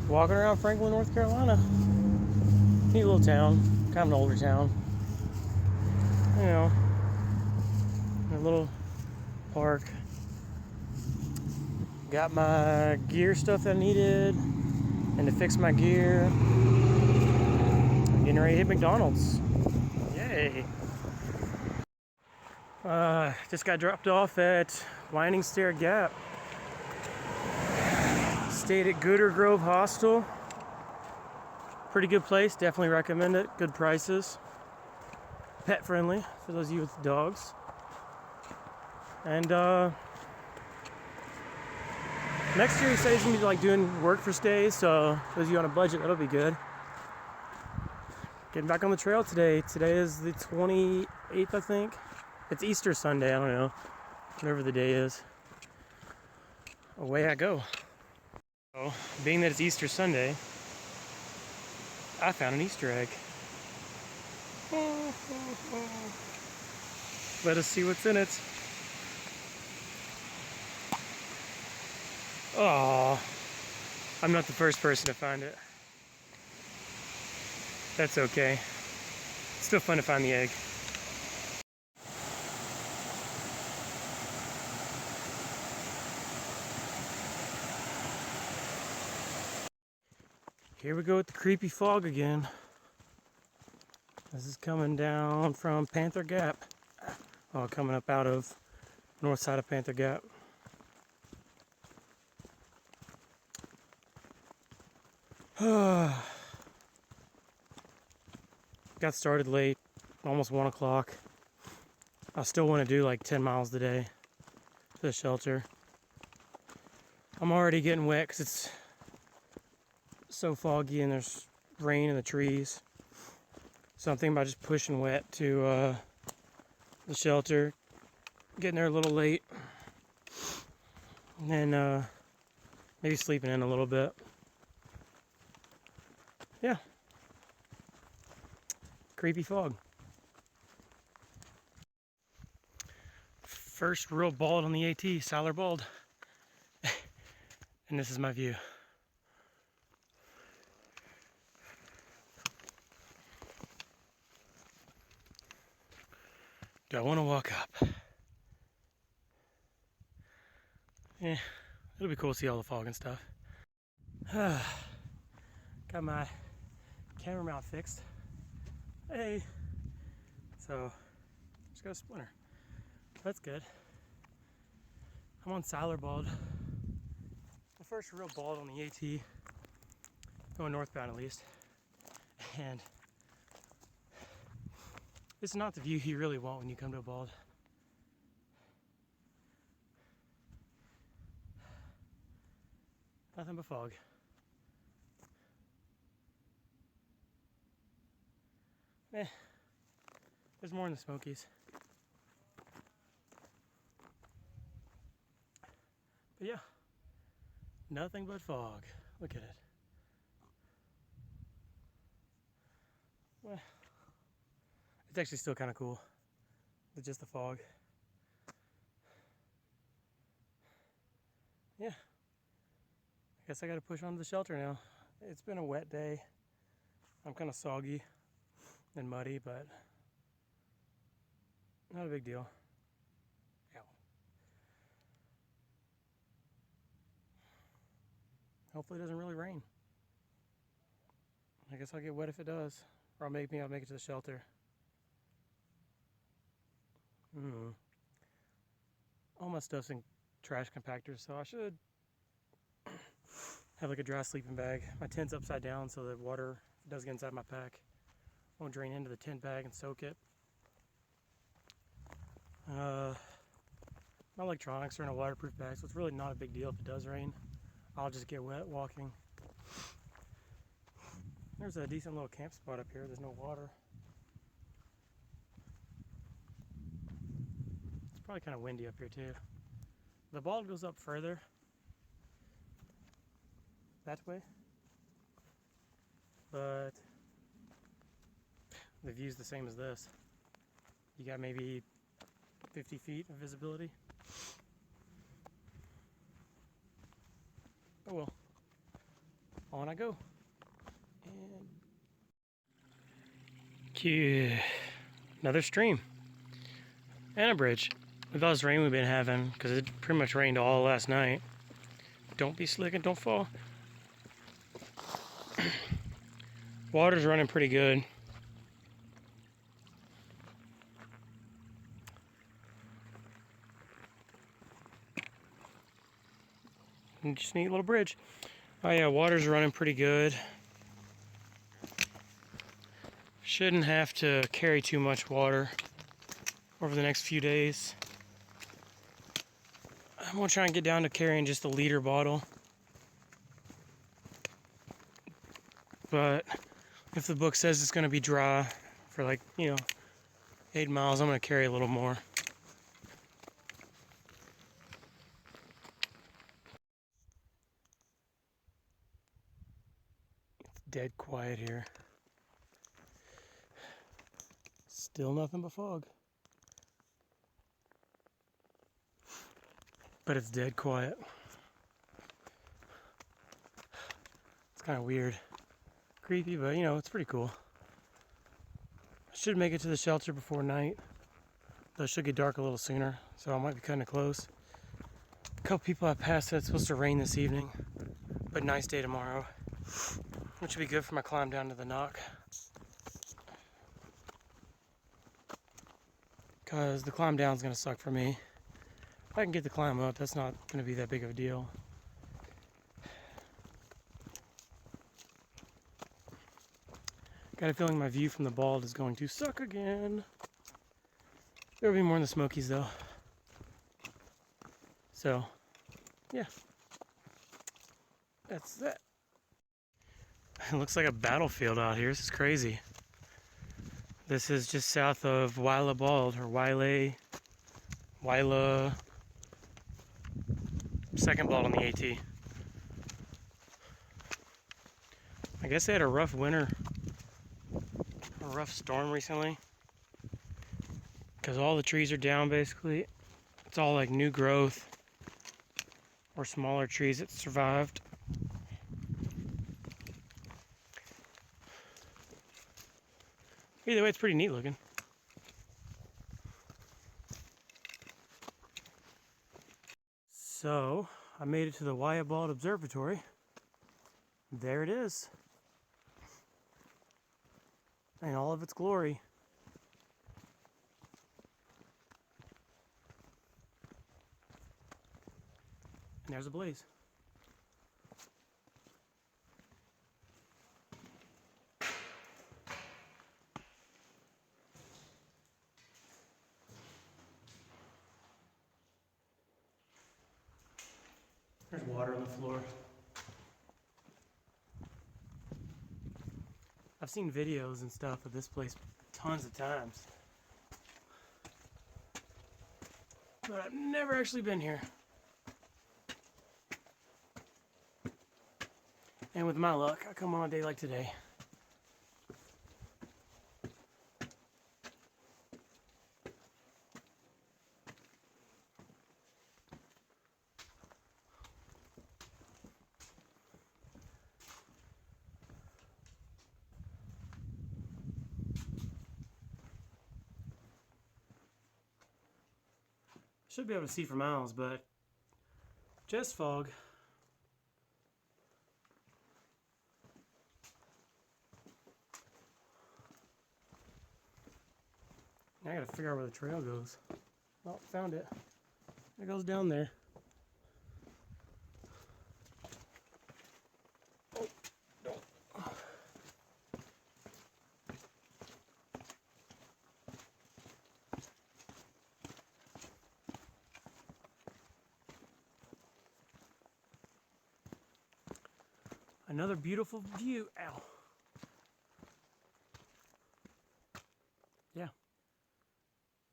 Walking around Franklin, North Carolina. Neat little town, kind of an older town. You know, a little park. Got my gear stuff that I needed, and to fix my gear. I'm getting ready to hit McDonald's. Yay! Just got dropped off at Winding Stair Gap. Stayed at Gooder Grove Hostel. Pretty good place, definitely recommend it. Good prices. Pet friendly for those of you with dogs. And next year he said he's gonna be like doing work for stays, so those of you on a budget, that'll be good. Getting back on the trail today. Today is the 28th, I think. It's Easter Sunday, I don't know. Whatever the day is. Away I go. So, being that it's Easter Sunday, I found an Easter egg. Let us see what's in it. Oh, I'm not the first person to find it. That's okay. It's still fun to find the egg. Here we go with the creepy fog again. This is coming down from Panther Gap. Oh, coming up out of north side of Panther Gap. Got started late, almost 1 o'clock. I still want to do like 10 miles today to the shelter. I'm already getting wet because it's so foggy and there's rain in the trees. So I'm thinking about just pushing wet to the shelter, getting there a little late, and then maybe sleeping in a little bit. Yeah. Creepy fog. First real bald on the AT, Siler bald. And this is my view. Do I want to walk up? Yeah, it'll be cool to see all the fog and stuff. Got my camera mount fixed. Hey! So, just got a splinter. That's good. I'm on Siler bald. The first real bald on the AT. Going northbound at least. And it's not the view you really want when you come to a bald. Nothing but fog. There's more in the Smokies. But yeah, nothing but fog. Look at it. Well, it's actually still kind of cool with just the fog. Yeah, I guess I gotta push on to the shelter now. It's been a wet day. I'm kind of soggy and muddy, but not a big deal. Ow. Hopefully it doesn't really rain. I guess I'll get wet if it does. Or I'll make it to the shelter. All my stuff's in trash compactors, so I should have like a dry sleeping bag. My tent's upside down, so the water, if it does get inside my pack, won't drain into the tent bag and soak it. My electronics are in a waterproof bag, so it's really not a big deal if it does rain. I'll just get wet walking. There's a decent little camp spot up here. There's no water. It's probably kind of windy up here too. The bald goes up further that way, but the view's the same as this. You got maybe 50 feet of visibility. Oh well. on I go. And another stream and a bridge. With all this rain we've been having, because it pretty much rained all last night. Don't be slick and don't fall. Water's running pretty good. And just need a little bridge. Oh yeah, water's running pretty good. Shouldn't have to carry too much water over the next few days. I'm gonna try and get down to carrying just a liter bottle. But if the book says it's gonna be dry for like, 8 miles, I'm gonna carry a little more. It's dead quiet here. Still nothing but fog. But it's dead quiet. It's kind of weird. Creepy, but it's pretty cool. I should make it to the shelter before night. Though it should get dark a little sooner, so I might be kind of close. A couple people I passed said it's supposed to rain this evening, but nice day tomorrow, which would be good for my climb down to the knock. Because the climb down is going to suck for me. If I can get the climb up, that's not going to be that big of a deal. Got a feeling my view from the bald is going to suck again. There'll be more in the Smokies though. So, yeah. That's that. It looks like a battlefield out here. This is crazy. This is just south of Wila Bald, or Wila, second bald on the AT. I guess they had a rough winter, a rough storm recently, because all the trees are down basically. It's all like new growth or smaller trees that survived. Either way, it's pretty neat looking. So, I made it to the Wyabald Observatory. There it is. In all of its glory. And there's a blaze. There's water on the floor. I've seen videos and stuff of this place tons of times, but I've never actually been here. And with my luck, I come on a day like today. Should be able to see for miles, but just fog. Now I gotta figure out where the trail goes. Oh, found it. It goes down there. Oh, no. Another beautiful view. Ow. Yeah.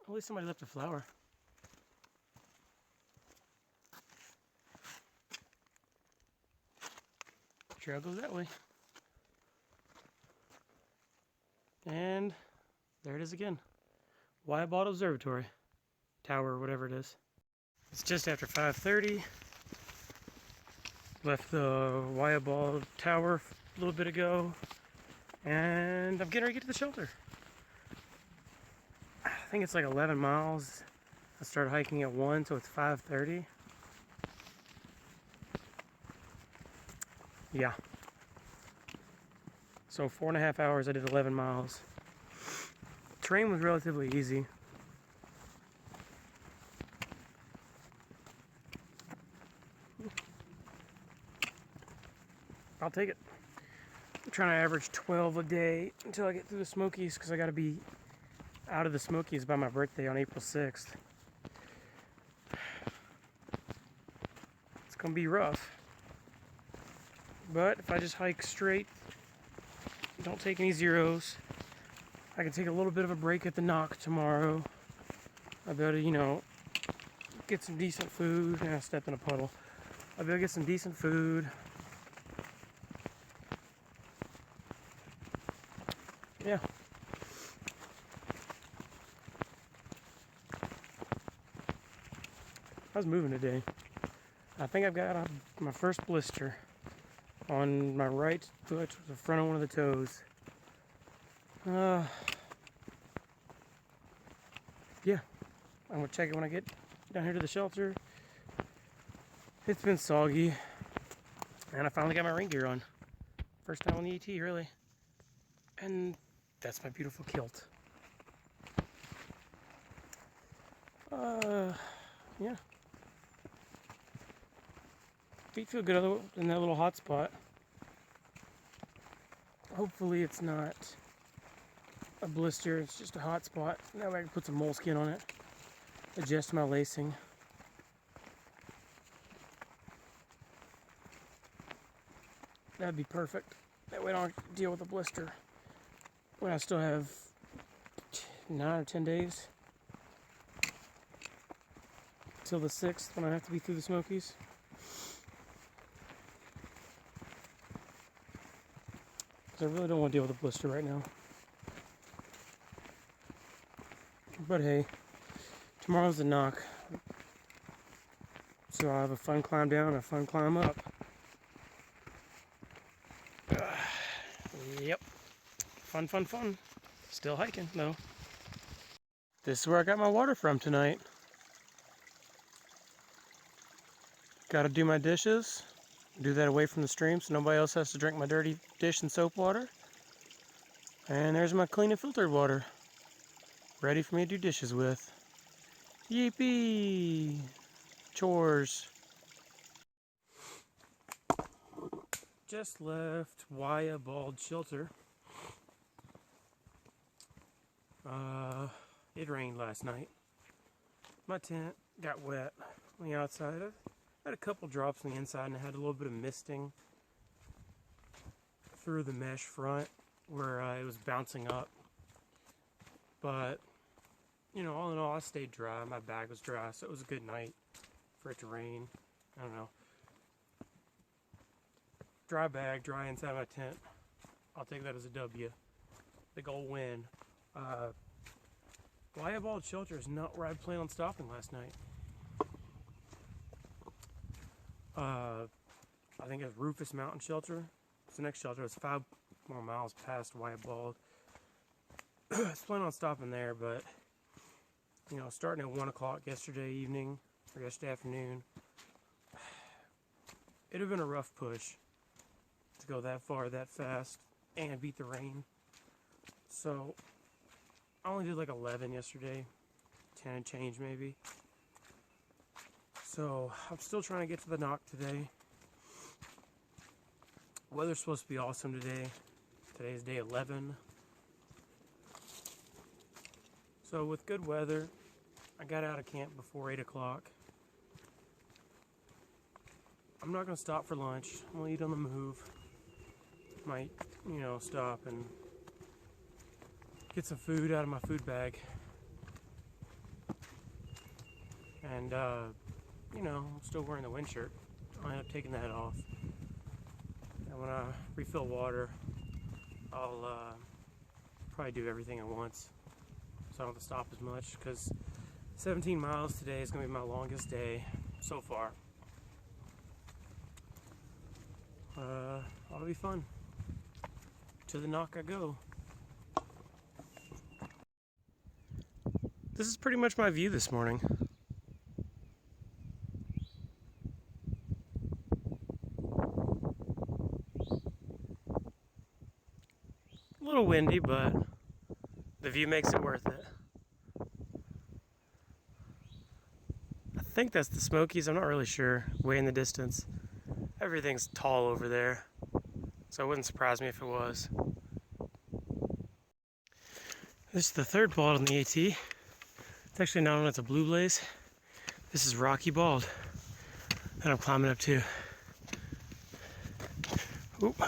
At least somebody left a flower. Trail goes that way. And there it is again. Wyabald Observatory. Tower, whatever it is. It's just after 5:30. Left the Ball Tower a little bit ago, and I'm getting ready to get to the shelter. I think it's like 11 miles. I started hiking at 1, so it's 5:30. Yeah. So 4.5 hours, I did 11 miles. Terrain was relatively easy. I'll take it. I'm trying to average 12 a day until I get through the Smokies, because I got to be out of the Smokies by my birthday on April 6th. It's going to be rough. But if I just hike straight, don't take any zeros, I can take a little bit of a break at the knock tomorrow. I'll be able to, get some decent food. I stepped in a puddle. I'll be able to get some decent food. Yeah. I was moving today. I think I've got my first blister on my right foot, the front of one of the toes. Yeah, I'm gonna check it when I get down here to the shelter. It's been soggy, and I finally got my rain gear on. First time on the AT, really. And that's my beautiful kilt. Yeah. Feet feel good in that little hot spot. Hopefully it's not a blister, it's just a hot spot. That way I can put some moleskin on it, adjust my lacing. That'd be perfect. That way I don't have to deal with a blister when I still have 9 or 10 days till the 6th when I have to be through the Smokies. Because I really don't want to deal with a blister right now. But hey, tomorrow's the knock. So I'll have a fun climb down and a fun climb up. Yep. Fun, fun, fun. Still hiking, though. This is where I got my water from tonight. Gotta do my dishes. Do that away from the stream so nobody else has to drink my dirty dish and soap water. And there's my clean and filtered water. Ready for me to do dishes with. Yippee! Chores. Just left Bald Shelter. It rained last night. My tent got wet on the outside. I had a couple drops on the inside, and I had a little bit of misting through the mesh front where it was bouncing up. But, all in all, I stayed dry. My bag was dry, so it was a good night for it to rain. I don't know. Dry bag, dry inside my tent. I'll take that as a W. Big old win. Bald Shelter is not where I planned on stopping last night. I think it's Rufus Mountain Shelter. It's the next shelter. It's 5 more miles past Bald. I was planning on stopping there, but starting at 1 o'clock yesterday evening or yesterday afternoon, it'd have been a rough push to go that far that fast and beat the rain. So I only did like 11 yesterday, 10 and change maybe. So I'm still trying to get to the knock today. Weather's supposed to be awesome today. Today's day 11. So with good weather, I got out of camp before 8 o'clock. I'm not going to stop for lunch. I'm going to eat on the move. Might, stop and get some food out of my food bag. And, I'm still wearing the wind shirt. I'll end up taking that off. And when I refill water, I'll probably do everything at once, so I don't have to stop as much, because 17 miles today is going to be my longest day so far. ought to be fun. To the knock I go. This is pretty much my view this morning. A little windy, but the view makes it worth it. I think that's the Smokies, I'm not really sure. Way in the distance. Everything's tall over there, so it wouldn't surprise me if it was. This is the third bald on the AT. It's actually known as a blue blaze. This is Rocky Bald that I'm climbing up to. Oop.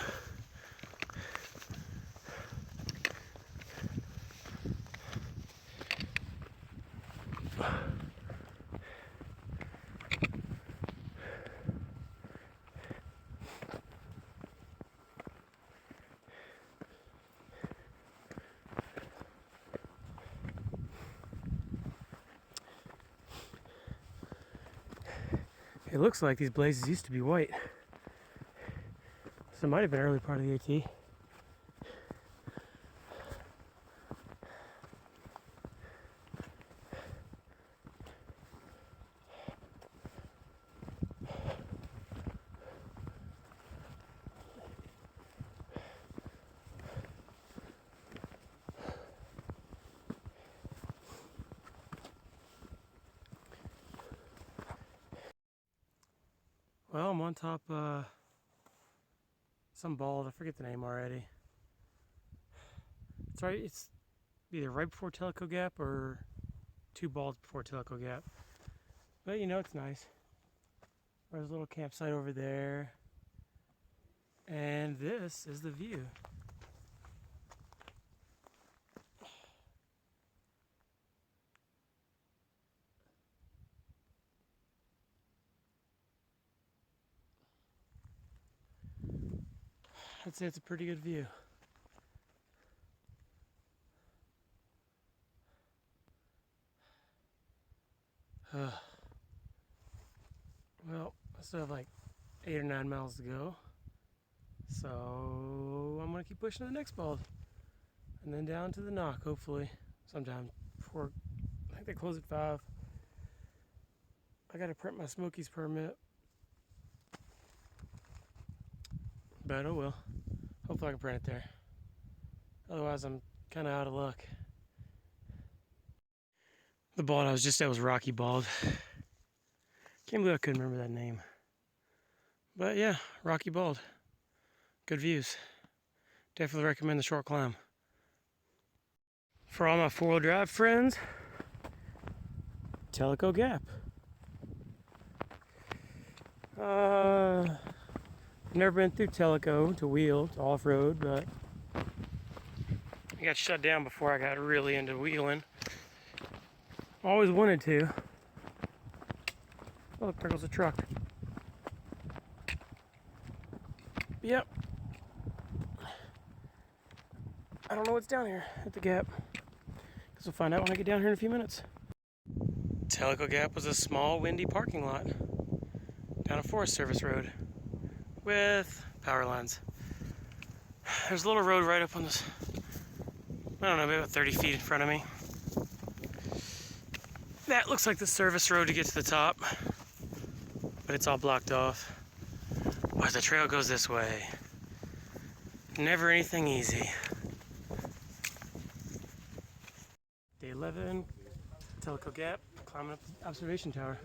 It looks like these blazes used to be white. So it might have been early part of the AT. Well, I'm on top some bald, I forget the name already. It's right, it's either right before Tellico Gap or two balds before Tellico Gap. But you know, it's nice. There's a little campsite over there. And this is the view. I'd say it's a pretty good view. Well, I still have like 8 or 9 miles to go. So I'm gonna keep pushing to the next bald. And then down to the knock, hopefully. Sometime before, I think they close at 5. I gotta print my Smokies permit. But oh well. Hopefully I can print it there. Otherwise I'm kinda out of luck. The bald I was just at was Rocky Bald. Can't believe I couldn't remember that name. But yeah, Rocky Bald. Good views. Definitely recommend the short climb. For all my 4-wheel drive friends, Tellico Gap. Never been through Tellico to wheel, to off-road, but I got shut down before I got really into wheeling. Always wanted to. Oh, look, there goes a truck. Yep. I don't know what's down here at the gap. Guess we'll find out when I get down here in a few minutes. Tellico Gap was a small, windy parking lot down a Forest Service road with power lines. There's a little road right up on this, I don't know, maybe about 30 feet in front of me. That looks like the service road to get to the top, but it's all blocked off. But the trail goes this way. Never anything easy. Day 11, Tellico Gap, climbing up the observation tower.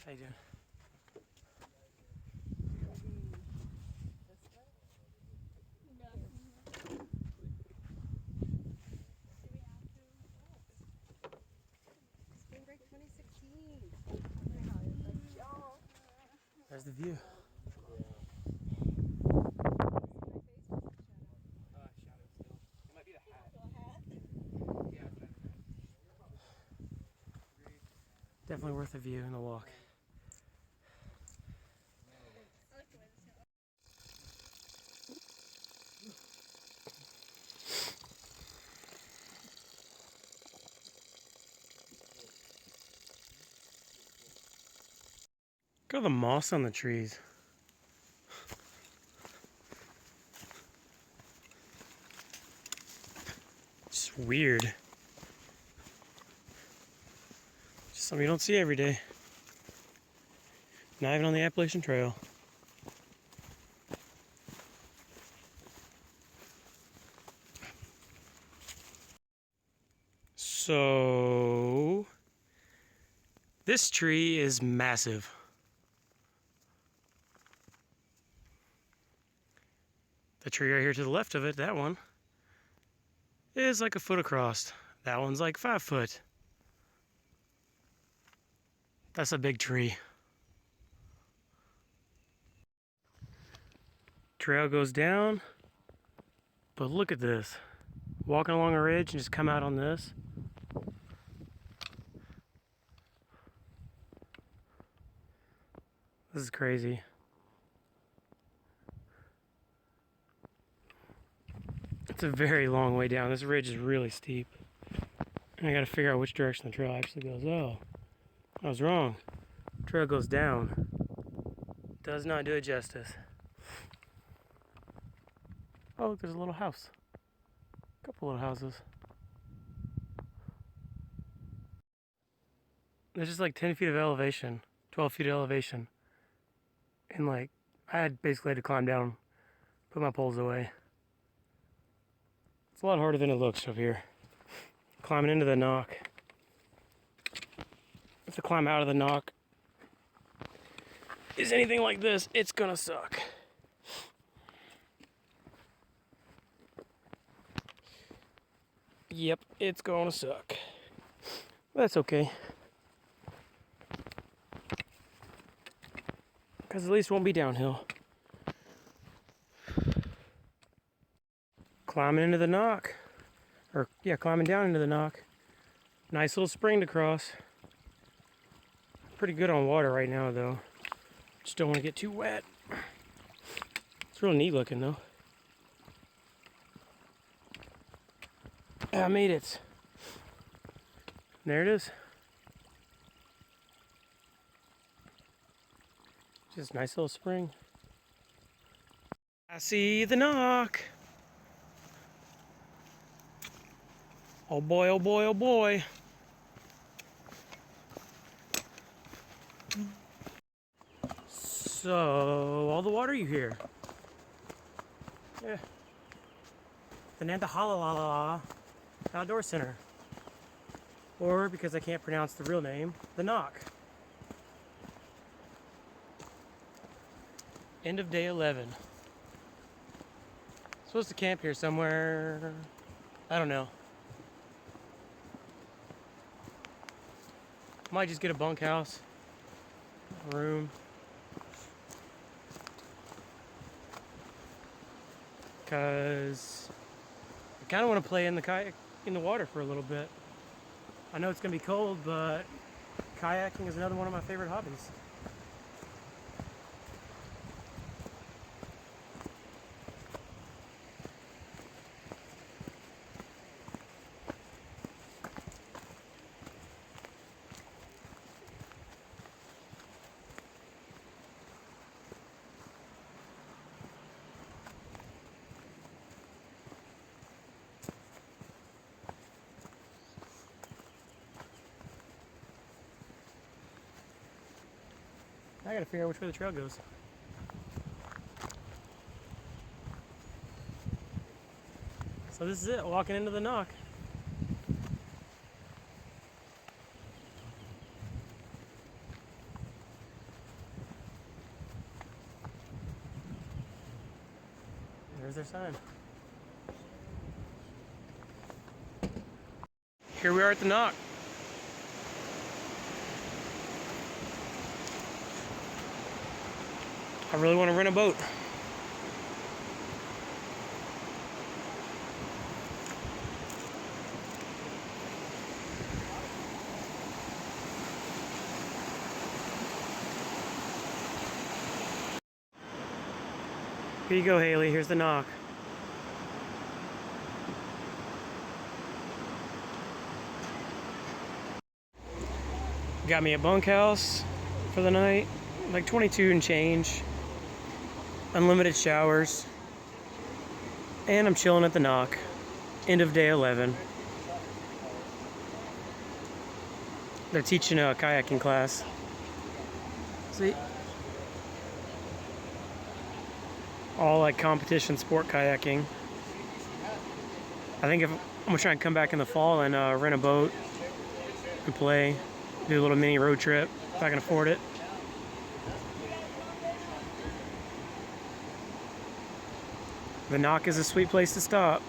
How you doing? Spring break 2016. There's the view. Definitely worth a view and a walk. Look at all the moss on the trees. It's just weird. Just something you don't see every day. Not even on the Appalachian Trail. So, this tree is massive. The tree right here to the left of it, that one, is like a foot across. That one's like 5 foot. That's a big tree. Trail goes down, but look at this. Walking along a ridge and just come out on this. This is crazy. It's a very long way down. This ridge is really steep. And I gotta figure out which direction the trail actually goes. Oh, I was wrong. Trail goes down. Does not do it justice. Oh, look, there's a little house. A couple little houses. There's just like 10 feet of elevation, 12 feet of elevation. And like, I had basically had to climb down, put my poles away. It's a lot harder than it looks up here. Climbing into the knock. If the climb out of the knock is anything like this, it's gonna suck. Yep, it's gonna suck. That's okay. Because at least it won't be downhill. Climbing into the knock. Or, yeah, climbing down into the knock. Nice little spring to cross. Pretty good on water right now, though. Just don't want to get too wet. It's real neat looking, though. I made it. There it is. Just a nice little spring. I see the knock. Oh boy, oh boy, oh boy. So, all the water you hear. Yeah. The Nantahala Outdoor Center. Or, because I can't pronounce the real name, the Knock. End of day 11. Supposed to camp here somewhere. I don't know. Might just get a bunkhouse, room. Cause I kind of want to play in the kayak in the water for a little bit. I know it's gonna be cold, but kayaking is another one of my favorite hobbies. I gotta figure out which way the trail goes. So this is it, walking into the knock. There's their sign. Here we are at the knock. I really want to rent a boat. Here you go, Haley. Here's the knock. Got me a bunkhouse for the night. like 22 and change. Unlimited showers. And I'm chilling at the Knock. End of day 11. They're teaching a kayaking class. See? All like competition sport kayaking. I think if I'm gonna try and come back in the fall and rent a boat and play, do a little mini road trip if I can afford it. The Knock is a sweet place to stop.